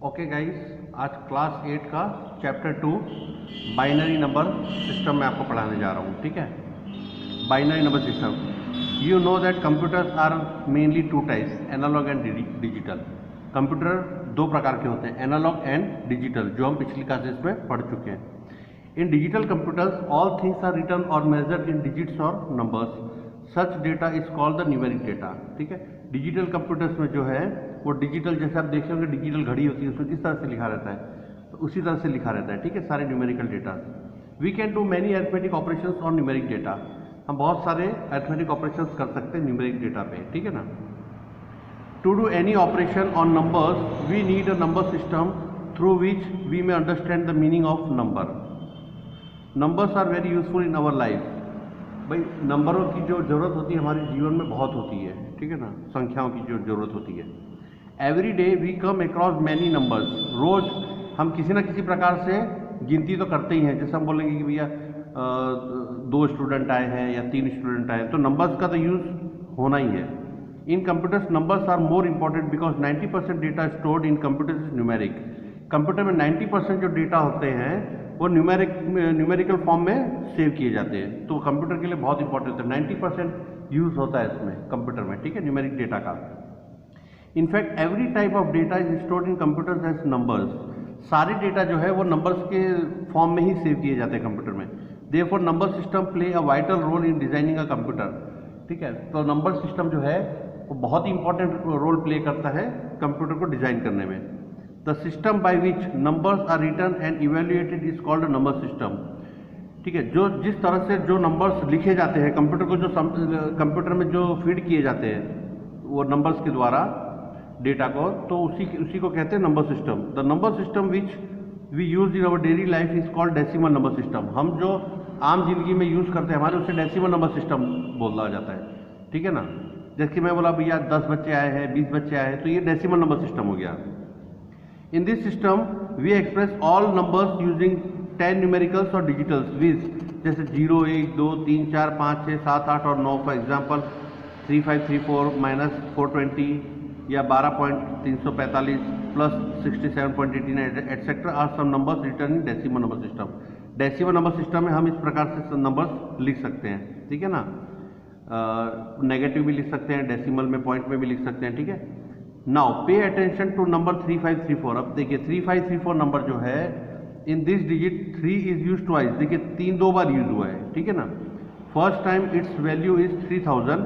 Okay guys, आज class 8 का chapter 2 binary number system में आपको पढ़ाने जा रहा हूँ। ठीक है, binary number system. You know that computers are mainly two types, analog and digital. Computer दो प्रकार के होते हैं, एनालॉग एंड डिजिटल, जो हम पिछली क्लासेस में पढ़ चुके हैं। In digital computers all things are written और मेजर्ड इन डिजिट्स और numbers. Such data is called the numeric data. ठीक है, डिजिटल कंप्यूटर्स में जो है वो डिजिटल, जैसे आप देख होंगे डिजिटल घड़ी होती है, उसमें किस तरह से लिखा रहता है, तो उसी तरह से लिखा रहता है। ठीक है, सारे numerical data. We can do many arithmetic operations on numeric data. हम बहुत सारे अरिथमेटिक ऑपरेशंस कर सकते हैं न्यूमेरिक डेटा पे। ठीक है ना। To do any operation on numbers we need a number system through which we may understand the meaning of number. Numbers are very useful in our life. भाई, नंबरों की जो ज़रूरत होती है हमारे जीवन में बहुत होती है। ठीक है ना, संख्याओं की जो ज़रूरत होती है। Every day we come across many numbers. रोज़ हम किसी न किसी प्रकार से गिनती तो करते ही हैं। जैसे हम बोलेंगे कि भैया 2 स्टूडेंट आए हैं या 3 स्टूडेंट आए हैं, तो नंबर्स का तो यूज़ होना ही है। In computers numbers are more important because 90% data stored in computers is numeric. Computer में 90% जो डेटा होते हैं वो न्यूमेरिकल फॉर्म में सेव किए जाते हैं, तो कंप्यूटर के लिए बहुत इंपॉर्टेंट है। 90% यूज़ होता है इसमें कंप्यूटर में। ठीक है, न्यूमेरिक डेटा का। In fact every type of data is stored in computers as numbers. सारे डेटा जो है वो नंबर्स के फॉर्म में ही सेव किए जाते हैं कंप्यूटर में। Therefore number system play a vital role in designing a computer. ठीक है, तो नंबर सिस्टम जो है वो बहुत ही इंपॉर्टेंट रोल प्ले करता है कंप्यूटर को डिजाइन करने में। The system by which numbers are written and evaluated is called number system. ठीक है, जो जिस तरह से जो नंबर्स लिखे जाते हैं कंप्यूटर को, जो कंप्यूटर में जो फीड किए जाते हैं वो नंबर्स के द्वारा डेटा को, तो उसी को कहते हैं number system. The number system which we use in our daily life is called decimal number system. हम जो आम जिंदगी में यूज करते हैं हमारे उसे डेसिमल नंबर सिस्टम बोला जाता है। ठीक है ना, जैसे कि मैं बोला भैया 10 बच्चे आए हैं, 20 बच्चे आए हैं, तो ये डेसिमल नंबर सिस्टम हो गया। In this system we express all numbers using 10 numericals और डिजिटल्स विज, जैसे 0, 1, 2, 3, 4, 5, 6, 7, 8 और 9। फॉर एग्जाम्पल 3534 माइनस 420 या 12.345 plus 67.89 etcetera are some numbers written in decimal number system. Decimal number system में हम इस प्रकार से नंबर्स लिख सकते हैं। ठीक है ना, नेगेटिव भी लिख सकते हैं, डेसिमल में पॉइंट में भी लिख सकते हैं। ठीक है, now pay attention to number 3534। अब देखिए 3534 नंबर जो है, in this digit 3 is use twice. देखिए 3 2 बार यूज हुआ है। ठीक है ना, first time it's value is 3000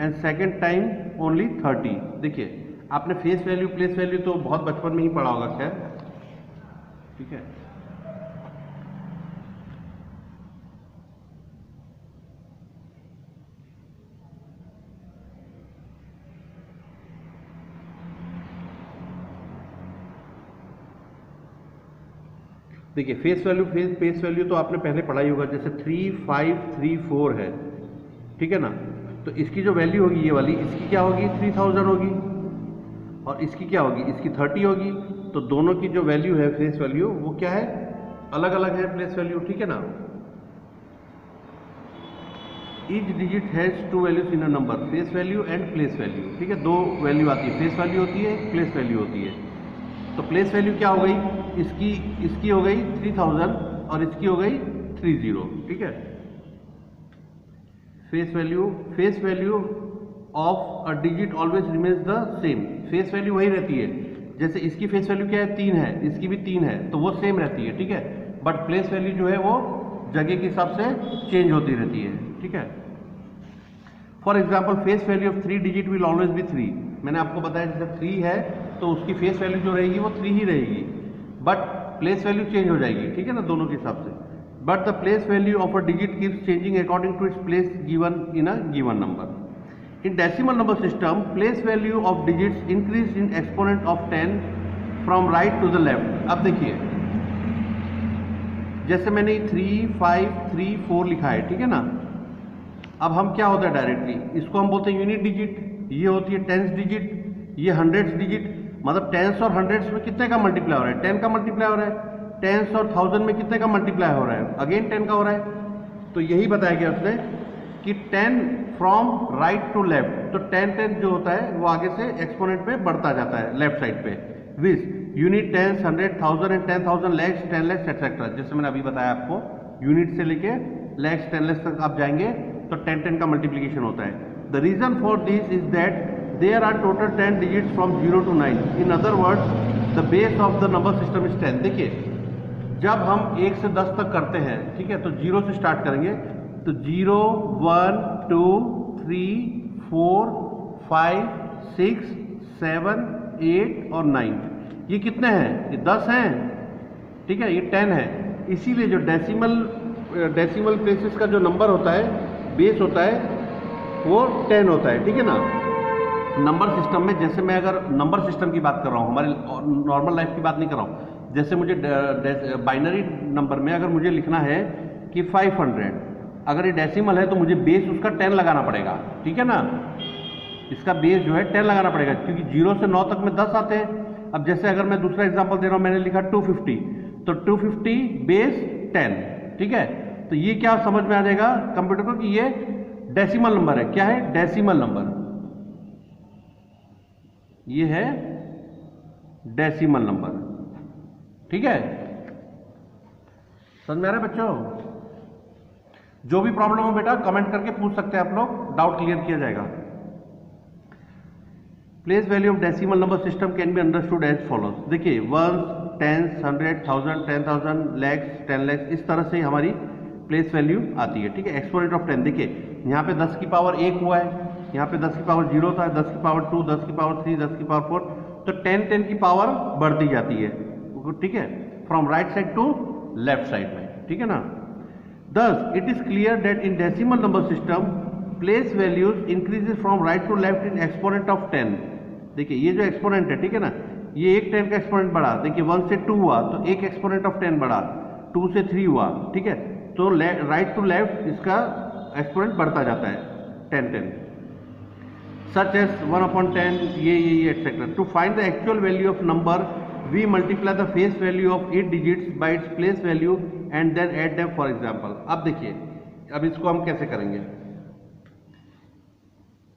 and second time only 30। देखिए आपने फेस वैल्यू प्लेस वैल्यू तो बहुत बचपन में ही पढ़ा होगा, खैर। ठीक है, देखिए फेस वैल्यू तो आपने पहले पढ़ाई होगा, जैसे 3534 है। ठीक है ना, तो इसकी जो वैल्यू होगी ये वाली, इसकी क्या होगी 3000 होगी, और इसकी क्या होगी, इसकी 30 होगी। तो दोनों की जो वैल्यू है फेस वैल्यू वो क्या है, अलग अलग है प्लेस वैल्यू। ठीक है ना, each digit has 2 values in a number, face value and place value. ठीक है, 2 वैल्यू आती है, फेस वैल्यू होती है, प्लेस वैल्यू होती है। तो प्लेस वैल्यू क्या हो गई, इसकी हो गई 3000 और इसकी हो गई 30। ठीक है, face value of a digit always remains the same. Face value वही रहती है, जैसे इसकी फेस वैल्यू क्या है 3 है, इसकी भी 3 है, तो वो सेम रहती है। ठीक है, बट प्लेस वैल्यू जो है वो जगह के हिसाब से चेंज होती रहती है। ठीक है, for example face value of 3 digit will always be 3। मैंने आपको बताया जैसे 3 है तो उसकी फेस वैल्यू जो रहेगी वो 3 ही रहेगी, बट प्लेस वैल्यू चेंज हो जाएगी। ठीक है ना, दोनों के हिसाब से। But the place value of a digit keeps changing according to its place given in a given number. In decimal number system place value of digits increase in exponent of 10 from right to the left. अब देखिए जैसे मैंने 3534 लिखा है, ठीक है ना, अब हम क्या होता है डायरेक्टली इसको हम बोलते हैं यूनिट डिजिट, ये होती है टेंस डिजिट, ये हंड्रेड्स डिजिट। मतलब टेंस और हंड्रेड्स में कितने का मल्टीप्लाई हो रहा है, 10 का मल्टीप्लाई हो रहा है। टेंस और 1000 में कितने का मल्टीप्लाई हो रहा है, अगेन 10 का हो रहा है। तो यही बताया गया उसने कि 10 फ्रॉम राइट टू लेफ्ट, तो 10 जो होता है वो आगे से एक्सपोनेंट पे बढ़ता जाता है लेफ्ट साइड पे। Which unit, tens, 100, 1000 and 10,000 lakhs, 10 lakhs etcetera. जैसे मैंने अभी बताया आपको, यूनिट से लेके लैक्स 10 लैक्स तक आप जाएंगे तो 10 का मल्टीप्लीकेशन होता है। The reason for this is that there are total 10 digits from 0 to 9। In other words the base of the number system is 10। देखिए, जब हम 1 से 10 तक करते हैं, ठीक है, तो 0 से स्टार्ट करेंगे, तो 0, 1, 2, 3, 4, 5, 6, 7, 8 और 9। ये कितने हैं? ये 10 हैं, ठीक है, ये 10 है। इसीलिए जो डेसिमल प्लेसेस का जो नंबर होता है, बेस होता है, वो 10 होता है, ठीक है ना। नंबर सिस्टम में, जैसे मैं अगर नंबर सिस्टम की बात कर रहा हूँ, हमारे नॉर्मल लाइफ की बात नहीं कर रहा हूँ, जैसे मुझे बाइनरी नंबर में अगर मुझे लिखना है कि 500, अगर ये डेसिमल है तो मुझे बेस उसका 10 लगाना पड़ेगा, ठीक है ना। इसका बेस जो है 10 लगाना पड़ेगा, क्योंकि 0 से 9 तक में 10 आते हैं। अब जैसे अगर मैं दूसरा एग्जांपल दे रहा हूँ, मैंने लिखा 250, तो 250 बेस 10, ठीक है। तो ये क्या समझ में आ जाएगा कंप्यूटर को कि ये डेसिमल नंबर है। क्या है? Decimal number. ये है डेसिमल नंबर, ठीक है। समझ में आ रहा है बच्चों? जो भी प्रॉब्लम हो बेटा कमेंट करके पूछ सकते हैं आप लोग, डाउट क्लियर किया जाएगा। Place value of decimal number system can be understood as follows. देखिए, 1, 10, 100, 1000, 10,000 लैक्स, 10 लैक्स, इस तरह से हमारी प्लेस वैल्यू आती है, ठीक है। एक्सपोनेंट ऑफ 10, देखिए यहाँ पे 10 की पावर 1 हुआ है, यहाँ पे 10 की पावर 0 था, 10 की पावर 2, 10 की पावर 3, 10 की पावर 4, तो 10 की पावर बढ़ती जाती है, ठीक है, from right side to left side में, ठीक है ना। Thus it is clear that in decimal number system place values increases from right to left in exponent of 10। देखिए ये जो एक्सपोनेंट है, ठीक है ना, ये एक 10 का एक्सपोनेंट बढ़ा, देखिए 1 से 2 हुआ तो एक एक्सपोनेंट ऑफ 10 बढ़ा, 2 से 3 हुआ, ठीक है, तो राइट टू लेफ्ट इसका एक्सपोनेंट बढ़ता जाता है 10 सच एज 1/10, ये etcetera. To find the actual value of number we multiply the face value of 8 digits by its place value and then add them for example। अब देखिए, अब इसको हम कैसे करेंगे,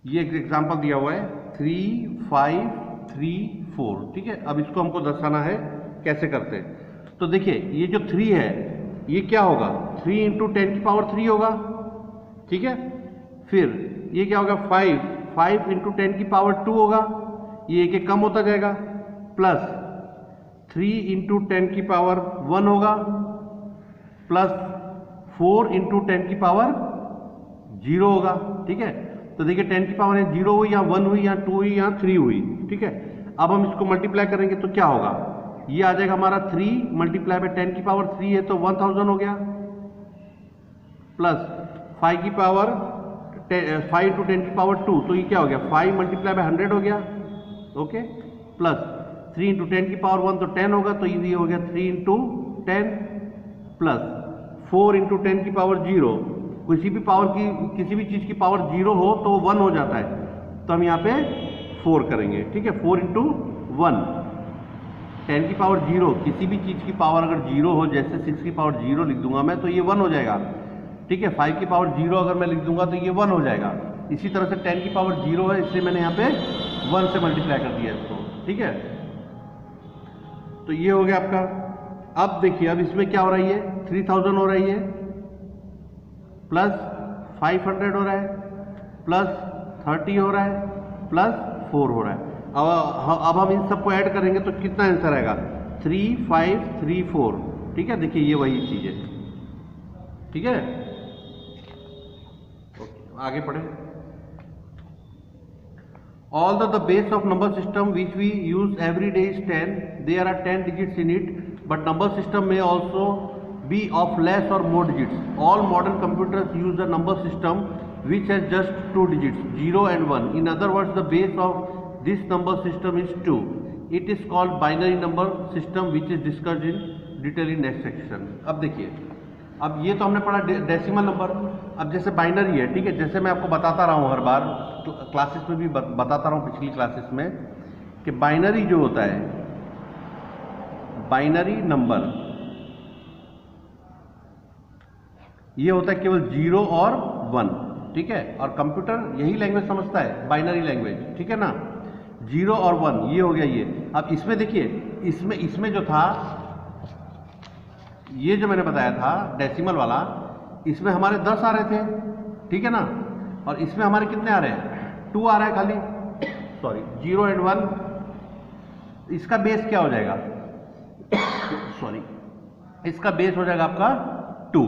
ये एक एग्जांपल दिया हुआ है 3, 5, 3, 4, ठीक है। अब इसको हमको दर्शाना है कैसे करते हैं। तो देखिए ये जो 3 है ये क्या होगा, 3 × 10 की पावर 3 होगा, ठीक है। फिर ये क्या होगा, 5 × 10 की पावर 2 होगा, ये एक कम होता जाएगा, प्लस 3 × 10 की पावर 1 होगा, प्लस 4 × 10 की पावर 0 होगा, ठीक है। तो देखिए 10 की पावर 0 हुई, या 1 हुई, या 2 हुई, या 3 हुई, ठीक है। अब हम इसको मल्टीप्लाई करेंगे तो क्या होगा, ये आ जाएगा हमारा 3 मल्टीप्लाई बाय 10 की पावर 3 है तो 1000 हो गया, प्लस 5 की पावर 5 × 10 की पावर 2, तो ये क्या हो गया, 5 मल्टीप्लाई बाय 100 हो गया, ओके, प्लस 3 × 10 की पावर 1 तो 10 होगा, तो ये हो गया 3 × 10, प्लस 4 × 10 की पावर 0, किसी भी चीज़ की पावर 0 हो तो वो 1 हो जाता है, तो हम यहाँ पे 4 करेंगे, ठीक है। 4 × 1, 10 की पावर 0, किसी भी चीज़ की पावर अगर 0 हो, जैसे 6 की पावर 0 लिख दूंगा मैं तो ये 1 हो जाएगा, ठीक है। 5 की पावर 0 अगर मैं लिख दूंगा तो ये 1 हो जाएगा। इसी तरह से 10 की पावर 0 है, इसलिए मैंने यहाँ पे 1 से मल्टीप्लाई कर दिया इसको, ठीक है। तो ये हो गया आपका। अब देखिए, अब इसमें क्या हो रही है, 3000 हो रही है, प्लस 500 हो रहा है, प्लस 30 हो रहा है, प्लस 4 हो रहा है। अब हम इन सबको ऐड करेंगे तो कितना आंसर आएगा, 3, 5, 3, 4, ठीक है। देखिए ये वही चीज है, ठीक है। आगे पढ़े। Although the base of number system which we use every day is 10, there are 10 digits in it, but number system may also be of less or more digits. All modern computers use a number system which has just 2 digits, 0 and 1. In other words, the base of this number system is 2. It is called binary number system, which is discussed in detail in next section. अब देखिए, अब ये तो हमने पढ़ा decimal number. अब जैसे binary है, ठीक है, जैसे मैं आपको बताता रहा हूँ हर बार क्लासेस में भी बताता रहा हूँ, पिछली क्लासेस में, कि बाइनरी जो होता है, बाइनरी नंबर ये होता है केवल 0 और 1, ठीक है। और कंप्यूटर यही लैंग्वेज समझता है, बाइनरी लैंग्वेज, ठीक है ना। 0 और 1 ये हो गया ये। अब इसमें देखिए, इसमें जो था, ये जो मैंने बताया था डेसिमल वाला, इसमें हमारे 10 आ रहे थे, ठीक है ना, और इसमें हमारे कितने आ रहे हैं, 2 आ रहा है खाली, सॉरी 0 एंड 1। इसका बेस क्या हो जाएगा, सॉरी इसका बेस हो जाएगा आपका 2,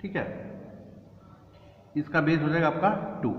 ठीक है, इसका बेस हो जाएगा आपका 2।